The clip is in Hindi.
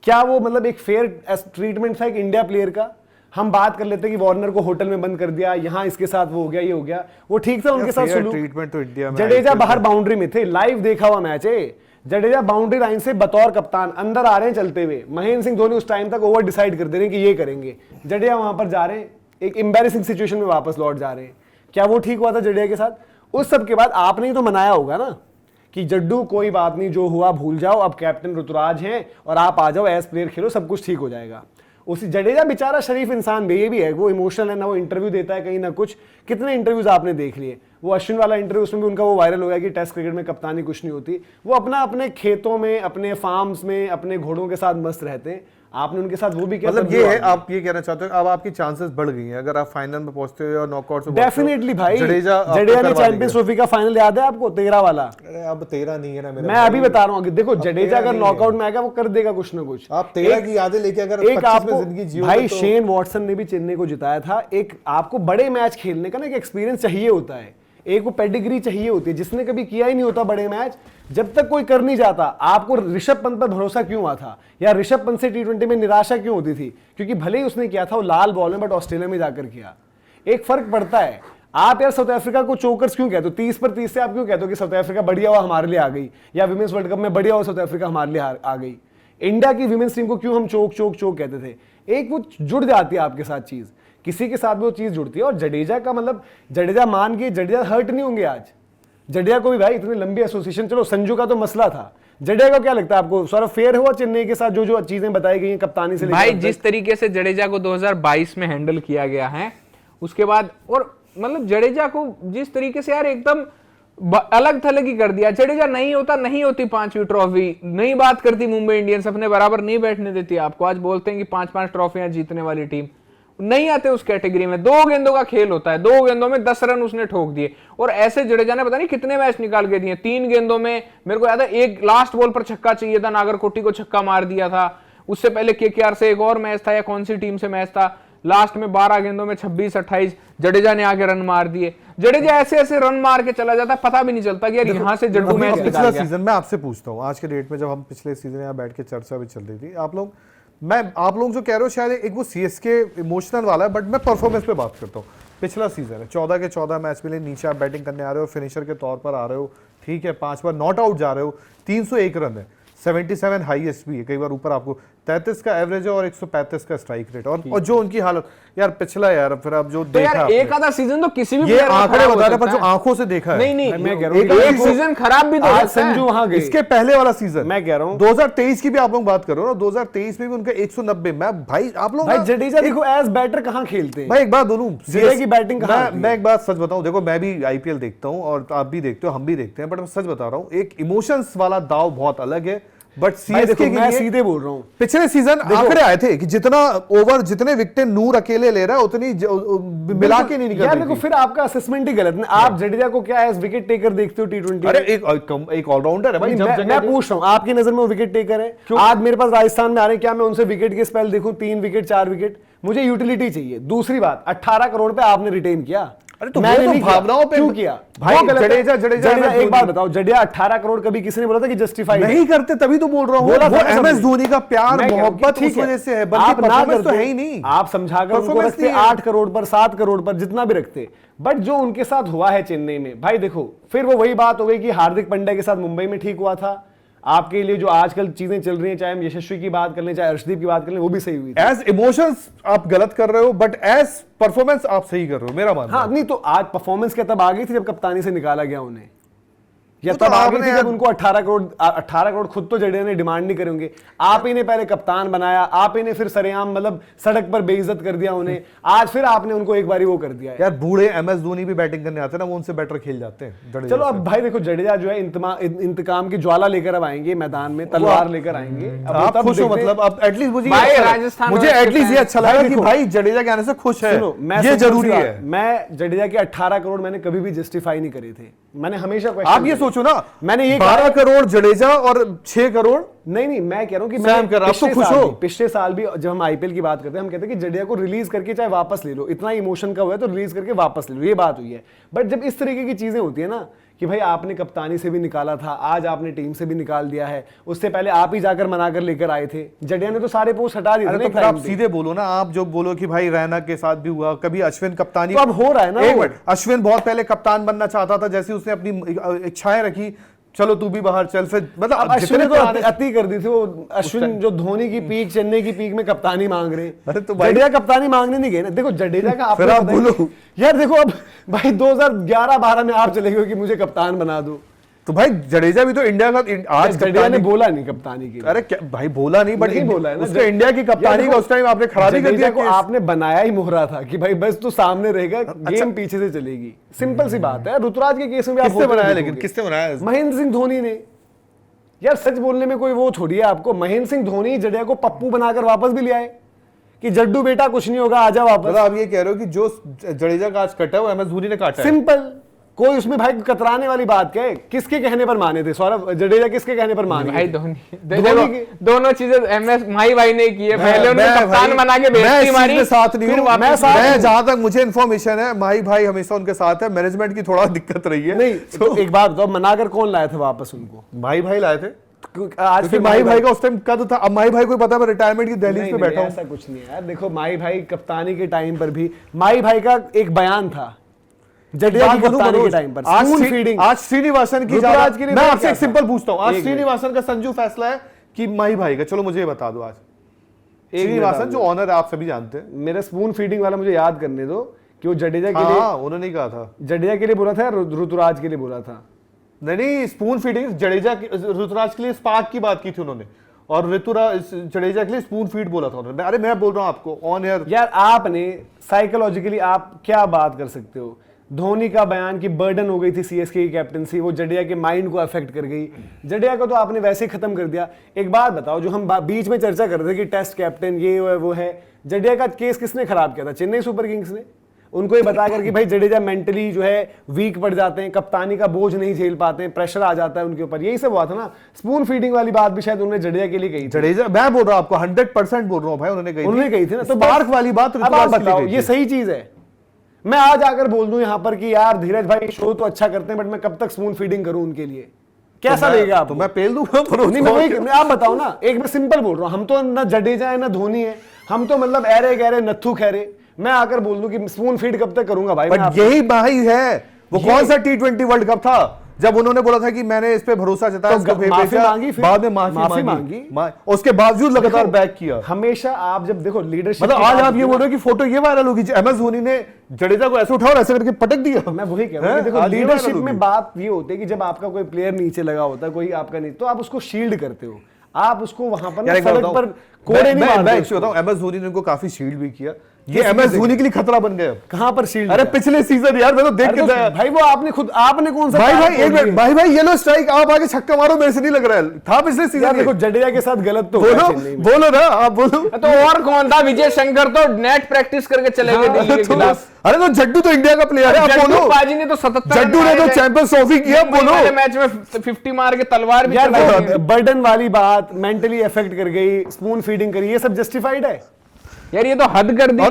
क्या वो मतलब एक फेयर ट्रीटमेंट था एक इंडिया प्लेयर का? हम बात कर लेते कि वार्नर को होटल में बंद कर दिया, यहाँ इसके साथ वो हो गया, ये हो गया, वो ठीक था उनके साथ सुलूक। ट्रीटमेंट तो इंडिया में जडेजा बाहर बाउंड्री में थे, लाइव देखा हुआ मैच है, जडेजा बाउंड्री लाइन से बतौर कप्तान अंदर आ रहे हैं चलते हुए, महेंद्र सिंह धोनी उस टाइम तक ओवर डिसाइड कर दे रहे हैं कि ये करेंगे, जडेजा वहां पर जा रहे हैं, एक एम्बैरेसिंग सिचुएशन में वापस लौट जा रहे हैं। क्या वो ठीक हुआ था जडेजा के साथ? उस सब के बाद आपने ही तो मनाया होगा ना कि जड्डू कोई बात नहीं, जो हुआ भूल जाओ, अब कैप्टन ऋतुराज हैं और आप आ जाओ एज प्लेयर खेलो, सब कुछ ठीक हो जाएगा। उसी जडेजा बेचारा शरीफ इंसान भी, ये भी है, वो इमोशनल है ना, वो इंटरव्यू देता है कहीं ना कुछ। कितने इंटरव्यूज आपने देख लिए, वो अश्विन वाला इंटरव्यू, उसमें भी उनका वो वायरल हो गया कि टेस्ट क्रिकेट में कप्तानी कुछ नहीं होती। वो अपने खेतों में, अपने फार्म्स में, अपने घोड़ों के साथ मस्त रहते हैं। आपने उनके साथ वो भी किया, मतलब ये है, आप ये कहना चाहते हो अब आपकी चांसेस बढ़ गई हैं अगर आप फाइनल में पहुंचते हो या नॉकआउट में? डेफिनेटली भाई, जडेजा ने चैंपियंस ट्रॉफी का फाइनल याद है आपको, 13 वाला? अरे अब 13 नहीं है ना मेरा, मैं अभी बता रहा हूँ, देखो जडेजा अगर नॉकआउट में आएगा वो कर देगा कुछ ना कुछ। आप 13 की यादें लेके अगर 25 में जिंदगी जियोगे भाई तो... शेन वॉटसन ने भी चेन्नई को जिताया था। एक आपको बड़े मैच खेलने का ना एक एक्सपीरियंस चाहिए होता है, एक वो पेडिग्री चाहिए होती है, जिसने कभी किया ही नहीं होता बड़े मैच। जब तक कोई कर नहीं जाता, आपको ऋषभ पंत पर भरोसा क्यों हुआ था, या ऋषभ पंत से टी20 में निराशा क्यों होती थी? क्योंकि भले ही उसने किया था वो लाल बॉल में, बट ऑस्ट्रेलिया में जाकर किया। एक फर्क पड़ता है। आप यार साउथ अफ्रीका को चोकर्स क्यों कहते हो? 30 पर 30 से आप क्यों कहते हो कि साउथ अफ्रीका बढ़िया हुआ हमारे लिए आ गई, या विमेंस वर्ल्ड कप में बढ़िया हुआ साउथ अफ्रीका हमारे लिए आ गई? इंडिया की विमेंस टीम को क्यों हम चोक चोक चोक कहते थे? एक वो जुड़ जाती है आपके साथ चीज, किसी के साथ वो चीज जुड़ती है। और जडेजा का मतलब, जडेजा मान के जडेजा हर्ट नहीं होंगे आज। जडेजा को भी भाई इतनी लंबी एसोसिएशन, चलो संजू का तो मसला था, जडेजा को क्या लगता है आपको सौरभ फेयर हुआ चेन्नई के साथ जो चीजें बताई गई हैं कप्तानी से? भाई जिस तरीके से जडेजा को 2022 में हैंडल किया गया है उसके बाद, और मतलब जडेजा को जिस तरीके से यार एकदम अलग थलग ही कर दिया। जडेजा नहीं होता, नहीं होती 5वीं ट्रॉफी, नहीं बात करती मुंबई इंडियंस, अपने बराबर नहीं बैठने देती आपको। आज बोलते हैं कि 5-5 ट्रॉफियां जीतने वाली टीम, नहीं आते उस कैटेगरी में। 2 गेंदों का खेल होता है, 2 गेंदों में 10 रन उसने ठोक दिए। और ऐसे जडेजा ने पता नहीं कितने मैच निकाल के दिए। 3 गेंदों में मेरे को याद है, एक लास्ट बॉल पर छक्का चाहिए था, नागरकोटी को छक्का मार दिया था। उससे पहले केकेआर से एक और मैच था, या कौन सी टीम से मैच था, लास्ट में 12 गेंदों में 26-28 जडेजा ने आके रन मार दिए। जडेजा ऐसे ऐसे रन मार के चला जाता, पता भी नहीं चलता कि यार यहाँ से जड्डू मैच निकाल गया। सीजन में आपसे पूछता हूँ, आज के डेट में जब हम पिछले सीजन यहाँ बैठ के चर्चा भी चल रही थी, आप लोग जो कह रहे हो शायद एक वो सीएसके इमोशनल वाला है, बट मैं परफॉर्मेंस पे बात करता हूँ। पिछला सीजन है, 14 के 14 मैच मिले, नीचे आप बैटिंग करने आ रहे हो, फिनिशर के तौर पर आ रहे हो, ठीक है, 5 बार नॉट आउट जा रहे हो, 301 रन है, 77 हाईएस्ट भी है, कई बार ऊपर आपको 33 का एवरेज है और 135 का स्ट्राइक रेट। और जो उनकी हालत यार पिछला, यार फिर अब जो तो देखा यार एक आधा सीजन तो किसी भी ये आंकड़े बता रहे, पर जो आंखों से देखा है, नहीं मैं कह रहा हूं एक सीजन खराब भी तो आज संजू वहां गए, इसके पहले वाला सीजन मैं कह रहा हूं 2023 की भी आप लोग बात करो ना, 2023 में भी उनका 190। मैं भाई आप लोग भाई जडेजा देखो एज बैटर कहां खेलते हैं भाई, एक बात बोलूं, जडेजा की बैटिंग कहां? मैं एक बात सच बताऊं, देखो मैं भी आईपीएल देखता हूं और आप भी देखते हो, हम भी देखते हैं, बट मैं सच बता रहा हूं, एक इमोशंस वाला दाव बहुत अलग है। बट सीएसके मैं सीधे बोल रहा हूं, पिछले सीजन आंकड़े आए थे कि जितना ओवर, जितने विकेटें नूर अकेले ले रहा है उतनी मिला के नहीं निकल रही। देखो फिर आपका असेसमेंट ही गलत है। आप जडेजा को क्या एज विकेट टेकर देखते हो टी20? अरे एक ऑलराउंडर है भाई। मैं पूछ रहा हूं, आपकी नजर में वो विकेट टेकर है? आज मेरे पास राजस्थान में आ रहे हैं, क्या मैं उनसे विकेट के स्पेल देखूं? 3 विकेट 4 विकेट, मुझे यूटिलिटी चाहिए। दूसरी बात, 18 करोड़ पे आपने रिटेन किया, अरे तो मैंने तो भावनाओं पे क्यों किया भाई? जडेजा एक बात बताओ, जडेजा 18 करोड़ कभी किसी ने बोला था कि जस्टिफाई नहीं करते? तभी तो बोल रहा हूं, वो एमएस धोनी का प्यार मोहब्बत उस वजह से है, बल्कि परफॉर्मेंस तो है ही नहीं। आप समझाकर उनको रखते 8 करोड़ पर, 7 करोड़ पर, जितना भी रखते, बट जो उनके साथ हुआ है चेन्नई में, भाई देखो फिर वो वही बात हो गई कि हार्दिक पांड्या के साथ मुंबई में ठीक हुआ था। आपके लिए जो आजकल चीजें चल रही हैं, चाहे हम यशस्वी की बात कर लें, चाहे अर्शदीप की बात कर लें, वो भी सही हुई। एज इमोशंस आप गलत कर रहे हो, बट एज परफॉर्मेंस आप सही कर रहे हो, मेरा मानना। हाँ नहीं तो आज परफॉर्मेंस क्या तब आ गई थी जब कप्तानी से निकाला गया उन्हें, या तब आ गई थी जब उनको 18 करोड़ खुद तो जडेजा ने डिमांड नहीं करेंगे। आप ही ने पहले कप्तान बनाया, आप ही ने फिर सरेआम मतलब सड़क पर बेइज्जत कर दिया उन्हें, आज फिर आपने उनको एक बारी वो कर दिया है। यार बूढ़े एमएस धोनी भी बैटिंग करने आते हैं ना, वो उनसे बेटर खेल जाते हैं। चलो अब भाई देखो, जडेजा जो है इंतकाम की ज्वाला लेकर अब आएंगे मैदान में, तलवार लेकर आएंगे। आप खुश हो? मतलब अब एटलीस्ट मुझे एटलीस्ट ये अच्छा लगा कि भाई जडेजा के आने से खुश है, ये जरूरी है। मैं जडेजा के 18 करोड़ मैंने कभी भी जस्टिफाई नहीं करे थे, मैंने हमेशा आप ये सोचो ना, मैंने ये 12 करोड़ जडेजा और 6 करोड़ नहीं, मैं कह रहा हूं कि मैं पिछले साल भी जब हम आईपीएल की बात करते हैं, हम कहते हैं कि जडेजा को रिलीज करके चाहे वापस ले लो, इतना इमोशन का हुआ है तो रिलीज करके वापस ले लो, ये बात हुई है। बट जब इस तरीके की चीजें होती है ना कि भाई आपने कप्तानी से भी निकाला था, आज आपने टीम से भी निकाल दिया है, उससे पहले आप ही जाकर मनाकर लेकर आए थे। जडेजा ने तो सारे पोस्ट हटा दिए थे अरे ना तो एक फिर आप टाइम पे। सीधे बोलो ना, आप जो बोलो कि भाई रैना के साथ भी हुआ, कभी अश्विन कप्तानी, तो अब हो रहा है ना एक वो। मिनट, अश्विन बहुत पहले कप्तान बनना चाहता था, जैसे उसने अपनी इच्छाएं रखी, चलो तू भी बाहर चल, फिर मतलब अब अश्विन जितने तो पुराने- अति कर दी थी वो। अश्विन जो धोनी की पीक, चेन्नई की पीक में कप्तानी मांग रहे अरे हैं, तो भाई- जडेजा कप्तानी मांगने नहीं गए ना। देखो जडेजा का फिर आपको आप पता है बोलो। कि- यार देखो अब भाई 2011-12 में आप चले गए कि मुझे कप्तान बना दो। तो भाई जडेजा भी तो इंडिया का आज जडेजा ने कप्तानी, बोला नहीं कप्तानी के लिए। अरे क्या भाई बोला नहीं, बट नहीं बोला है ना। उसने इंडिया की कप्तानी यार का देखो, उस टाइम आपने खराब ही कर जडेजा दिया को केस। आपने बनाया ही मोहरा था कि भाई बस तू सामने रहेगा, गेम पीछे से चलेगी। सिंपल सी बात है। ऋतुराज के केस में भी आप किसने होते बनाया, देखोगे। लेकिन किसने बनाया? महेंद्र सिंह धोनी ने। यार सच बोलने में कोई वो थोड़ी है आपको। महेंद्र सिंह धोनी जडेजा को पप्पू बनाकर वापस भी ले आए कि जड्डू बेटा कुछ नहीं होगा, आजा वापस। मतलब आप ये कह रहे हो कि जो जडेजा का आज कटा है वो MS धोनी ने काटा है? सिंपल, कोई उसमें भाई कतराने वाली बात क्या है? किसके कहने पर माने थे सौरभ? जडेजा किसके कहने पर माने भाई थे? धोनी धोनी की- दोनों चीजें MS माही भाई ने की है। पहले उन्होंने मैं कप्तान भाई- बना के मैं इस बेइज्जती चीज मारी, में साथ नहीं फिर हूं। वापस मैं साथ मैं हूं। जहां तक मुझे इन्फॉर्मेशन है, माही भाई हमेशा उनके साथ है, मैनेजमेंट की थोड़ा दिक्कत रही है। नहीं तो एक बात बताओ, मनाकर कौन लाया था वापस उनको? माही भाई लाए थे, आज क्योंकि माही भाई का उस टाइम कद था। अब माही भाई को पता है मैं रिटायरमेंट की दहलीज नहीं, पे नहीं, बैठा हूं। ऐसा कुछ नहीं है यार। देखो माही भाई कप्तानी के टाइम पर भी माही भाई का एक बयान था जडेजा की कप्तानी के टाइम पर, स्पून फीडिंग। आज श्रीनिवासन की ऋतुराज ज्यादा- के लिए मैं मैं आपसे क्या एक सिंपल था? पूछता हूं, आज एक श्रीनिवासन का संजू फैसला है कि माही भाई का? चलो मुझे ये बता दो आज। श्रीनिवासन जो ऑनर है आप सभी जानते हैं। मेरा स्पून फीडिंग वाला मुझे याद करने दो कि वो जडेजा के हाँ उन्होंने ही कहा था। लिए, जडेजा के लिए बोला था या ऋतुराज के लिए बोला था? नहीं, स्पून फीडिंग ऋतुराज के लिए स्पार्क की बात की थी उन्होंने, और ऋतुराज जडेजा के लिए स्पून फीड बोला था उन्होंने। अरे मैं बोल रहा हूं आपको ऑन एयर। यार आपने साइकोलॉजिकली आप क्या बात कर सकते हो? धोनी का बयान की बर्डन हो गई थी सीएसके की कैप्टनसी, वो जडेजा के माइंड को अफेक्ट कर गई। जडेजा को तो आपने वैसे ही खत्म कर दिया। एक बात बताओ, जो हम बीच में चर्चा कर रहे थे कि टेस्ट कैप्टन ये वो है, जडेजा का केस किसने खराब किया था? चेन्नई सुपर किंग्स ने। उनको ये बताकर कि भाई जडेजा मेंटली जो है वीक पड़ जाते हैं, कप्तानी का बोझ नहीं झेल पाते हैं, प्रेशर आ जाता है उनके ऊपर। यही सब हुआ था ना। स्पून फीडिंग वाली बात भी शायद उन्होंने जडेजा के लिए कही थी। जडेजा, मैं बोल रहा हूं आपको 100% बोल रहा हूं भाई, उन्होंने कही थी ना। तो स्पार्क वाली बात अब आप ऋतुराज के लिए बताओ, कही ये थी। सही चीज है? मैं आज आकर बोल दूं यहां पर कि यार धीरज भाई शो तो अच्छा करते हैं, बट मैं कब तक स्पून फीडिंग करूं उनके लिए? कैसा लगेगा आपको? तो मैं पेल दूंगा नहीं, मैं वही, आप बताओ ना। एक मैं सिंपल बोल रहा हूं, हम तो ना जडेजा है ना धोनी है, हम तो मतलब ऐरे गहरे नत्थु खैरे। मैं आकर बोल दूं कि स्पून फीड कब तक करूंगा भाई? मैं बट आपको- यही माही है। वो ये- कौन सा T20 वर्ल्ड कप था जब उन्होंने बोला था कि मैंने इस पे भरोसा जताया, तो इसको भेजा, माफी मांगी, फिर बाद में माफी माफी मांगी, मांगी। उसके बावजूद लगातार देखो, बैक किया। हमेशा आप जब देखो लीडरशिप, मतलब आज आप ये बोल रहे हो कि फोटो ये वायरल होगी, MS धोनी ने जडेजा को ऐसे उठाया और ऐसे करके पटक दिया। मैं वही कह रहा हूं कि देखो आज ये लीडरशिप वायरल में होगी। बात ये होती है कि जब आपका कोई प्लेयर नीचे लगा होता है, कोई आपका नहीं, तो आप उसको शील्ड करते हो, आप उसको वहां पर ना यार एक बात सड़क बताऊं, पर कोड़े नहीं मैं मारते एक चीज उसको। बताऊं, MS धोनी ने उनको काफी शील्ड भी किया। ये किस MS वजह से? धोनी के लिए खतरा बन गया। कहां पर शील्ड? अरे पिछले सीजन यार, मैं तो देख अरे के तो भाई वो आपने खुद, आपने कौन सा भाई पार भाई तोड़ एक मिनट, दिया? भाई येलो स्ट्राइक, आप आगे छक्का मारो, मेरे से नहीं लग रहा है, था पिछले यार सीजन। देखो जडेजा के साथ गलत तो हुआ बोलो चेन्नई में। बोलो ना, आप बोलो। तो और कौन था? विजय शंकर तो नेट प्रैक्टिस करके चले गए दिल्ली के खिलाफ। अरे तो जड्डू तो इंडिया का प्लेयर है, आप जड्डू बोलो। बाजी ने तो 77 जड्डू ने तो चैंपियंस ट्रॉफी किया, बोलो। मैच में 50 मार के तलवार भी यार चलाई वो बर्डन वाली बात, मेंटली अफेक्ट कर गई, स्पून फीडिंग करी, ये सब जस्टिफाइड है? यार ये तो हद कर दी। और